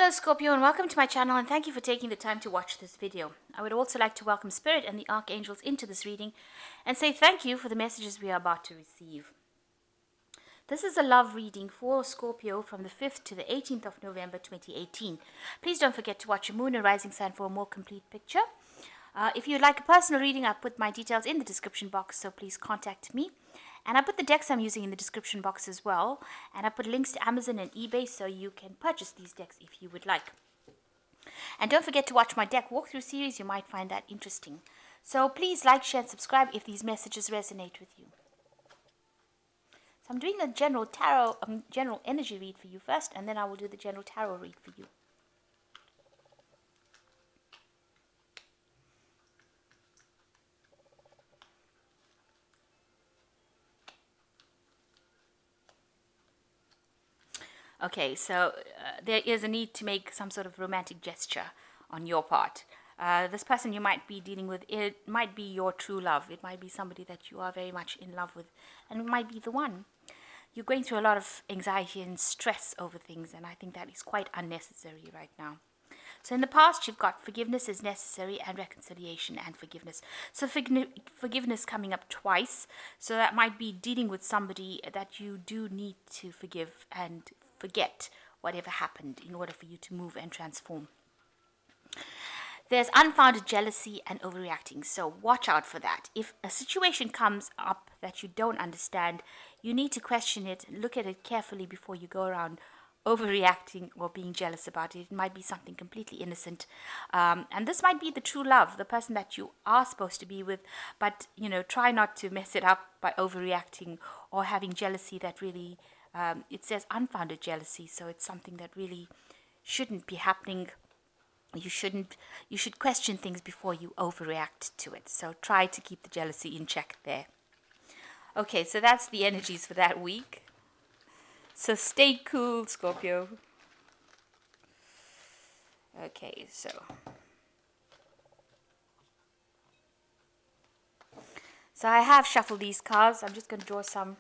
Hello Scorpio, and welcome to my channel, and thank you for taking the time to watch this video. I would also like to welcome Spirit and the Archangels into this reading and say thank you for the messages we are about to receive. This is a love reading for Scorpio from the 5th to the 18th of November 2018. Please don't forget to watch your moon and rising sign for a more complete picture. If you'd like a personal reading, I'll put my details in the description box, so please contact me. And I put the decks I'm using in the description box as well. And I put links to Amazon and eBay so you can purchase these decks if you would like. And don't forget to watch my deck walkthrough series. You might find that interesting. So please like, share, and subscribe if these messages resonate with you. So I'm doing a general tarot, general energy read for you first, and then I will do the general tarot read for you. Okay, so there is a need to make some sort of romantic gesture on your part. This person you might be dealing with, it might be your true love. It might be somebody that you are very much in love with, and it might be the one. You're going through a lot of anxiety and stress over things, and I think that is quite unnecessary right now. So in the past, you've got forgiveness is necessary and reconciliation and forgiveness. So forgiveness coming up twice. So that might be dealing with somebody that you do need to forgive and forget whatever happened in order for you to move and transform. There's unfounded jealousy and overreacting, so watch out for that. If a situation comes up that you don't understand, you need to question it, look at it carefully before you go around overreacting or being jealous about it. It might be something completely innocent, and this might be the true love, the person that you are supposed to be with, but try not to mess it up by overreacting or having jealousy that really it says unfounded jealousy, so it's something that really shouldn't be happening. You should question things before you overreact to it. So try to keep the jealousy in check there. Okay, so that's the energies for that week. So stay cool, Scorpio. Okay, so I have shuffled these cards. I'm just going to draw some.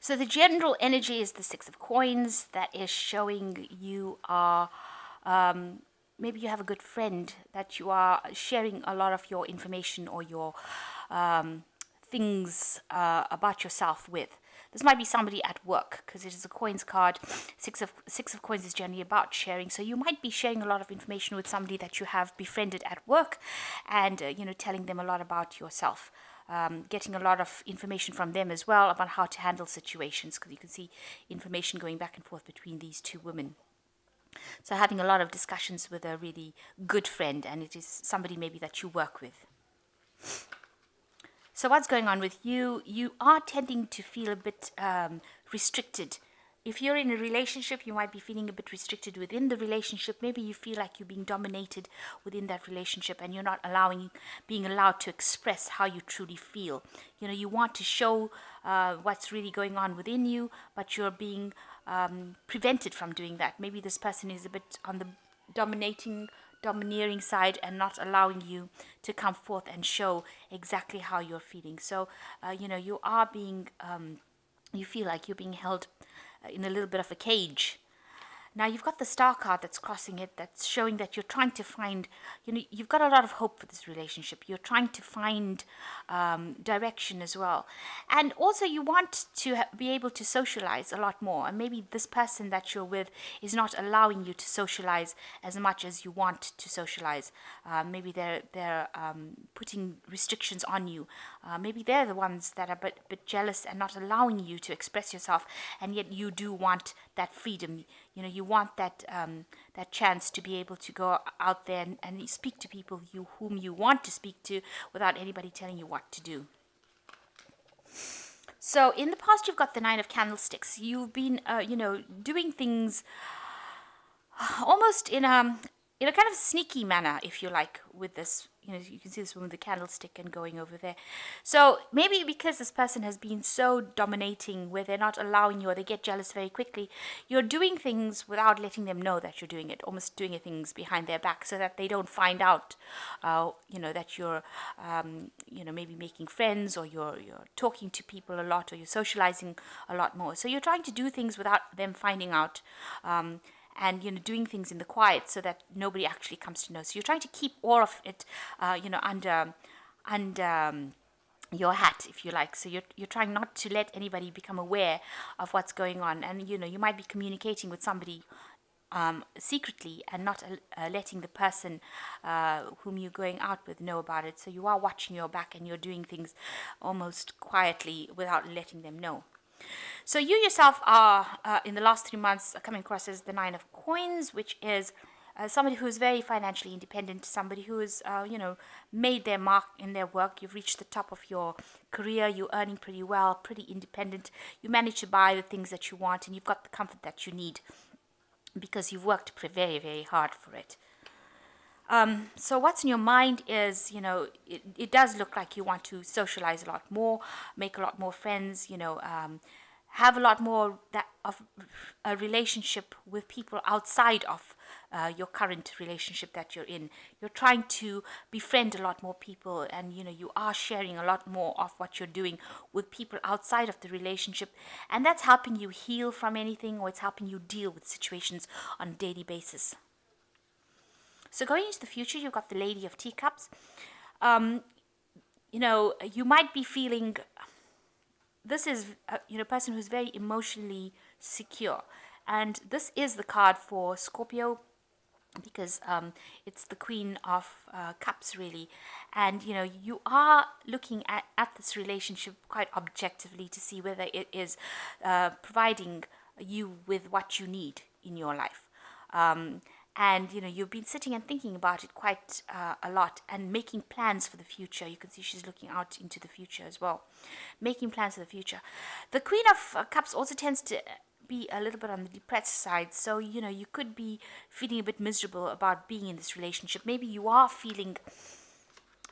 So the general energy is the Six of Coins. That is showing you are, maybe you have a good friend that you are sharing a lot of your information or your things about yourself with. This might be somebody at work because it is a coins card. Six of Coins is generally about sharing. So you might be sharing a lot of information with somebody that you have befriended at work, and telling them a lot about yourself. Getting a lot of information from them as well about how to handle situations, because you can see information going back and forth between these two women. So having a lot of discussions with a really good friend, and it is somebody maybe that you work with. So what's going on with you? You are tending to feel a bit restricted. If you're in a relationship, you might be feeling a bit restricted within the relationship. Maybe you feel like you're being dominated within that relationship, and you're not being allowed to express how you truly feel. You want to show what's really going on within you, but you're being prevented from doing that. Maybe this person is a bit on the domineering side and not allowing you to come forth and show exactly how you're feeling. So, you are being, you feel like you're being held in a little bit of a cage. Now you've got the Star card that's crossing it, that's showing that you're trying to find, you've got a lot of hope for this relationship. You're trying to find direction as well. And also you want to be able to socialize a lot more. And maybe this person that you're with is not allowing you to socialize as much as you want to socialize. Maybe they're putting restrictions on you. Maybe they're the ones that are a bit jealous and not allowing you to express yourself. And yet you do want that freedom. You want that chance to be able to go out there and speak to people whom you want to speak to without anybody telling you what to do. So in the past, you've got the Nine of Candlesticks. You've been, doing things almost in a in a kind of sneaky manner, if you like, with this. You can see this woman with the candlestick and going over there. So maybe because this person has been so dominating, where they're not allowing you, or they get jealous very quickly, you're doing things without letting them know that you're doing it, almost doing things behind their back, so that they don't find out, that you're, maybe making friends, or you're talking to people a lot, or you're socializing a lot more. So you're trying to do things without them finding out. And doing things in the quiet, so that nobody actually comes to know. So you're trying to keep all of it under your hat, if you like. So you're trying not to let anybody become aware of what's going on. And you might be communicating with somebody secretly, and not letting the person whom you're going out with know about it. So you are watching your back, and you're doing things almost quietly without letting them know. So you yourself are, in the last 3 months, coming across as the Nine of Coins, which is somebody who is very financially independent, somebody who has, made their mark in their work. You've reached the top of your career. You're earning pretty well, pretty independent. You manage to buy the things that you want, and you've got the comfort that you need because you've worked very, very hard for it. So what's in your mind is, it does look like you want to socialize a lot more, make a lot more friends, have a lot more of a relationship with people outside of your current relationship that you're in. You're trying to befriend a lot more people, and you are sharing a lot more of what you're doing with people outside of the relationship, and that's helping you heal from anything, or it's helping you deal with situations on a daily basis. So going into the future, you've got the Lady of Teacups. You might be feeling, this is a person who's very emotionally secure, and this is the card for Scorpio, because it's the Queen of Cups, really. And you are looking at this relationship quite objectively to see whether it is providing you with what you need in your life. And you've been sitting and thinking about it quite a lot, and making plans for the future. You can see she's looking out into the future as well, making plans for the future. The Queen of Cups also tends to be a little bit on the depressed side. So you could be feeling a bit miserable about being in this relationship. Maybe you are feeling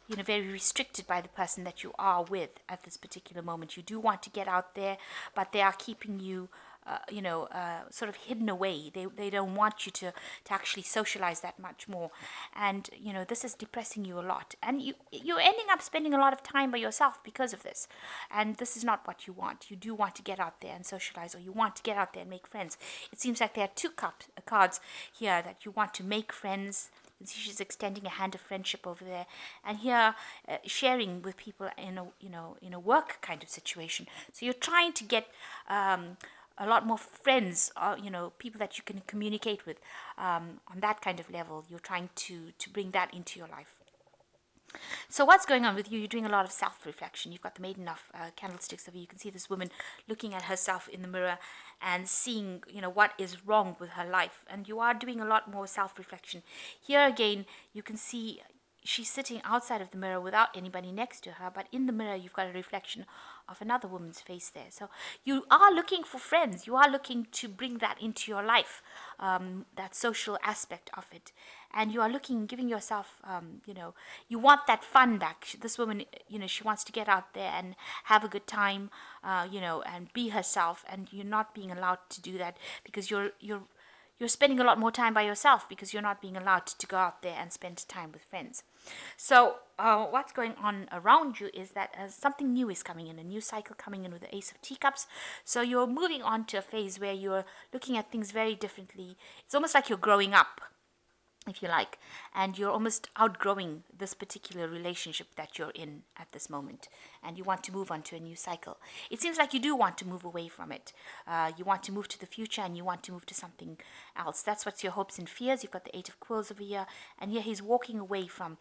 very restricted by the person that you are with at this particular moment. You do want to get out there, but they are keeping you sort of hidden away. They don't want you to actually socialize that much more. And, this is depressing you a lot. And you're ending up spending a lot of time by yourself because of this. And this is not what you want. You do want to get out there and socialize, or you want to get out there and make friends. It seems like there are two cards here that you want to make friends. She's extending a hand of friendship over there, and here sharing with people in a work kind of situation. So you're trying to get a lot more friends, people that you can communicate with on that kind of level. You're trying to bring that into your life. So what's going on with you? You're doing a lot of self-reflection. You've got the Maiden of Candlesticks over you. You can see this woman looking at herself in the mirror and seeing, what is wrong with her life. And you are doing a lot more self-reflection. Here again, you can see she's sitting outside of the mirror without anybody next to her, but in the mirror you've got a reflection of another woman's face there. So you are looking for friends. You are looking to bring that into your life, that social aspect of it. And you are giving yourself, you want that fun back. This woman, she wants to get out there and have a good time, and be herself. And you're not being allowed to do that because you're spending a lot more time by yourself, because you're not being allowed to go out there and spend time with friends. So what's going on around you is that something new is coming in, a new cycle coming in with the Ace of Teacups. So you're moving on to a phase where you're looking at things very differently. It's almost like you're growing up, if you like, and you're almost outgrowing this particular relationship that you're in at this moment, and you want to move on to a new cycle. It seems like you do want to move away from it. You want to move to the future, and you want to move to something else. That's what's your hopes and fears. You've got the Eight of Quills over here, and here he's walking away from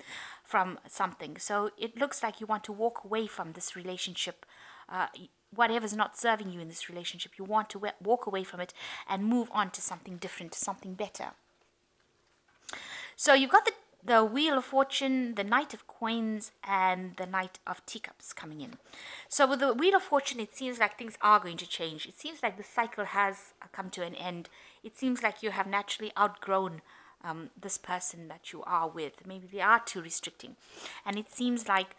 something. So it looks like you want to walk away from this relationship. Whatever's not serving you in this relationship, you want to walk away from it and move on to something different, something better. So you've got the Wheel of Fortune, the Knight of Coins, and the Knight of Teacups coming in. So with the Wheel of Fortune, it seems like things are going to change. It seems like the cycle has come to an end. It seems like you have naturally outgrown this person that you are with. Maybe they are too restricting. And it seems like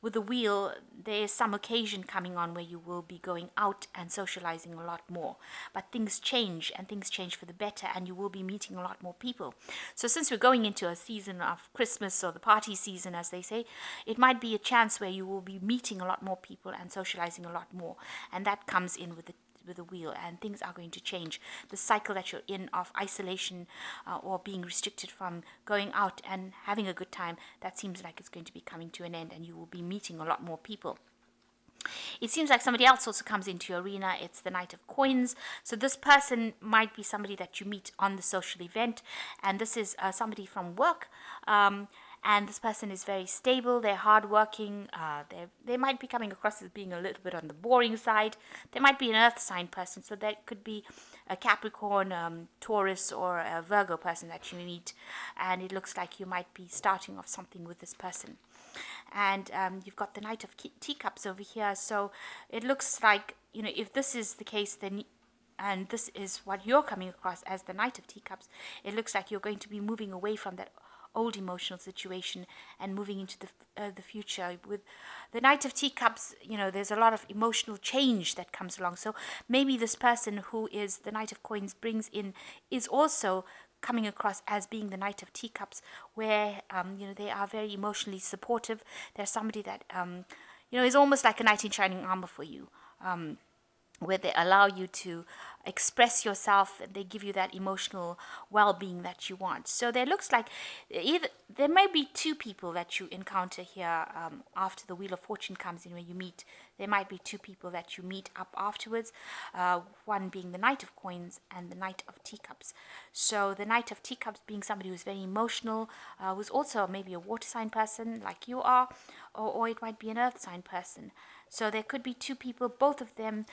with the wheel, there is some occasion coming on where you will be going out and socializing a lot more. But things change, and things change for the better, and you will be meeting a lot more people. So since we're going into a season of Christmas, or the party season, as they say, it might be a chance where you will be meeting a lot more people and socializing a lot more. And that comes in with the wheel, and things are going to change. The cycle that you're in of isolation or being restricted from going out and having a good time, that seems like it's going to be coming to an end, and you will be meeting a lot more people. It seems like somebody else also comes into your arena. It's the Knight of Coins. So this person might be somebody that you meet on the social event, and this is somebody from work. And this person is very stable, they're hardworking, they might be coming across as being a little bit on the boring side. They might be an earth sign person, so that could be a Capricorn, Taurus, or a Virgo person that you meet. And it looks like you might be starting off something with this person. And you've got the Knight of Teacups over here, so it looks like, if this is the case, then and this is what you're coming across as the Knight of Teacups, it looks like you're going to be moving away from that old emotional situation and moving into the future. With the Knight of Teacups, there's a lot of emotional change that comes along. So maybe this person who is the Knight of Coins brings in is also coming across as being the Knight of Teacups, where they are very emotionally supportive. They're somebody that is almost like a knight in shining armor for you. Where they allow you to express yourself, and they give you that emotional well-being that you want. So there looks like there may be two people that you encounter here after the Wheel of Fortune comes in, where you meet. There might be two people that you meet up afterwards, one being the Knight of Coins and the Knight of Teacups. So the Knight of Teacups being somebody who's very emotional, who's also maybe a water sign person like you are, or it might be an earth sign person. So there could be two people, both of them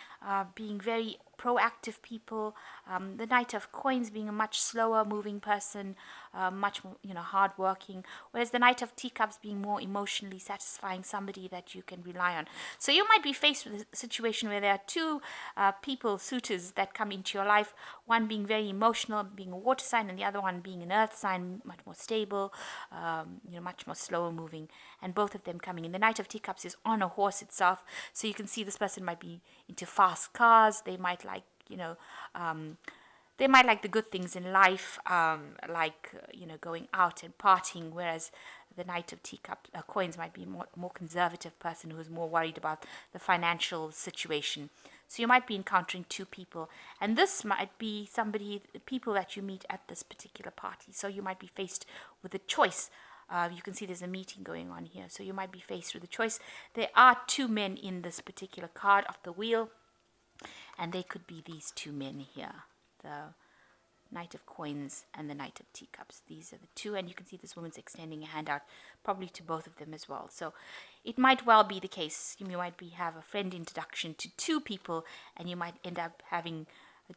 being very proactive people. The Knight of Coins being a much slower moving person, much more hardworking, whereas the Knight of Teacups being more emotionally satisfying, somebody that you can rely on. So you might be faced with a situation where there are two people, suitors, that come into your life, one being very emotional, being a water sign, and the other one being an earth sign, much more stable, much more slower moving, and both of them coming in. The Knight of Teacups is on a horse itself, so you can see this person might be into fast cars. They might like the good things in life, going out and partying, whereas the Knight of Coins might be more conservative person who is more worried about the financial situation. So you might be encountering two people, and this might be people that you meet at this particular party. So you might be faced with a choice. You can see there's a meeting going on here, so you might be faced with a choice. There are two men in this particular card of the wheel, and they could be these two men here, the Knight of Coins and the Knight of Teacups. These are the two, and you can see this woman's extending a hand out, probably to both of them as well. So it might well be the case. You might have a friend introduction to two people, and you might end up having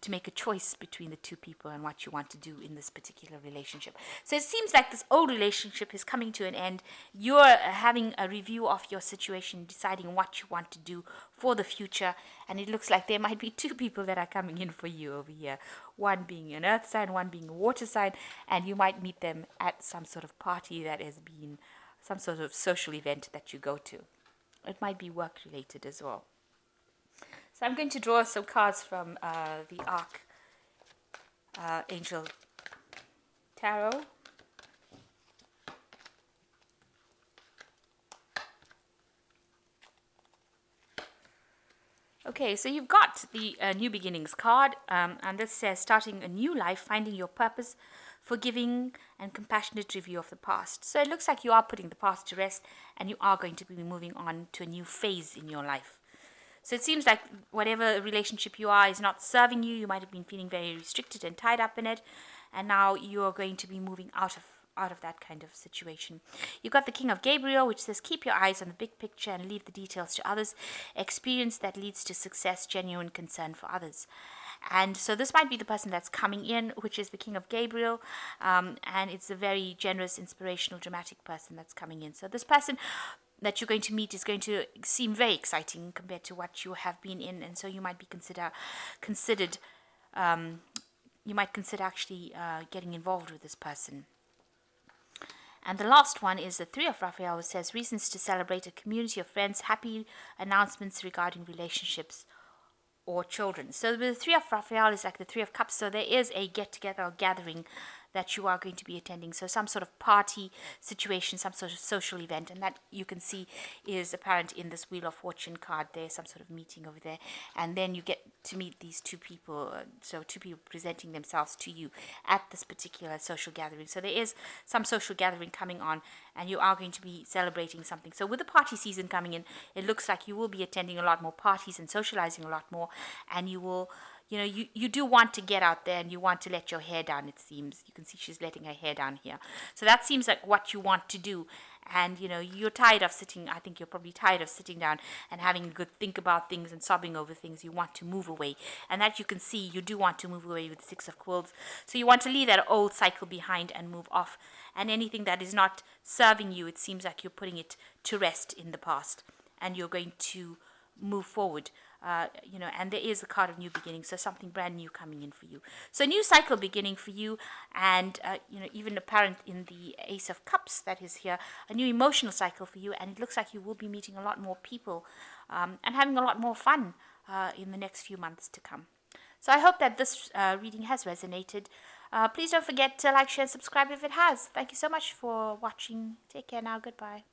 to make a choice between the two people and what you want to do in this particular relationship. So it seems like this old relationship is coming to an end. You're having a review of your situation, deciding what you want to do for the future, and it looks like there might be two people that are coming in for you over here, one being an earth sign, one being a water sign, and you might meet them at some sort of party that has been some sort of social event that you go to. It might be work related as well. So I'm going to draw some cards from the Archangel Tarot. Okay, so you've got the New Beginnings card, and this says starting a new life, finding your purpose, forgiving and compassionate review of the past. So it looks like you are putting the past to rest, and you are going to be moving on to a new phase in your life. So it seems like whatever relationship you are is not serving you. You might have been feeling very restricted and tied up in it, and now you are going to be moving out of that kind of situation. You've got the King of Gabriel, which says keep your eyes on the big picture and leave the details to others. Experience that leads to success, genuine concern for others. And so this might be the person that's coming in, which is the King of Gabriel, and it's a very generous, inspirational, dramatic person that's coming in. So this person that you're going to meet is going to seem very exciting compared to what you have been in, and so you might be considered you might consider actually getting involved with this person. And the last one is the Three of Raphael, which says reasons to celebrate: a community of friends, happy announcements regarding relationships or children. So the Three of Raphael is like the Three of Cups. So there is a get-together or gathering that you are going to be attending. So some sort of party situation, some sort of social event. And that you can see is apparent in this Wheel of Fortune card there, some sort of meeting over there. And then you get to meet these two people. So two people presenting themselves to you at this particular social gathering. So there is some social gathering coming on, and you are going to be celebrating something. So with the party season coming in, it looks like you will be attending a lot more parties and socializing a lot more. And you will, you do want to get out there and you want to let your hair down, it seems. You can see she's letting her hair down here. So that seems like what you want to do. And, you're tired of sitting, I think you're probably tired of sitting down and having a good think about things and sobbing over things. You want to move away. And that you can see, you do want to move away with the Six of Quills. So you want to leave that old cycle behind and move off. And anything that is not serving you, it seems like you're putting it to rest in the past. And you're going to move forward. And there is a card of new beginning, so something brand new coming in for you. So a new cycle beginning for you, and even apparent in the Ace of Cups that is here, a new emotional cycle for you, and it looks like you will be meeting a lot more people and having a lot more fun in the next few months to come. So I hope that this reading has resonated. Please don't forget to like, share, and subscribe if it has. Thank you so much for watching. Take care now. Goodbye.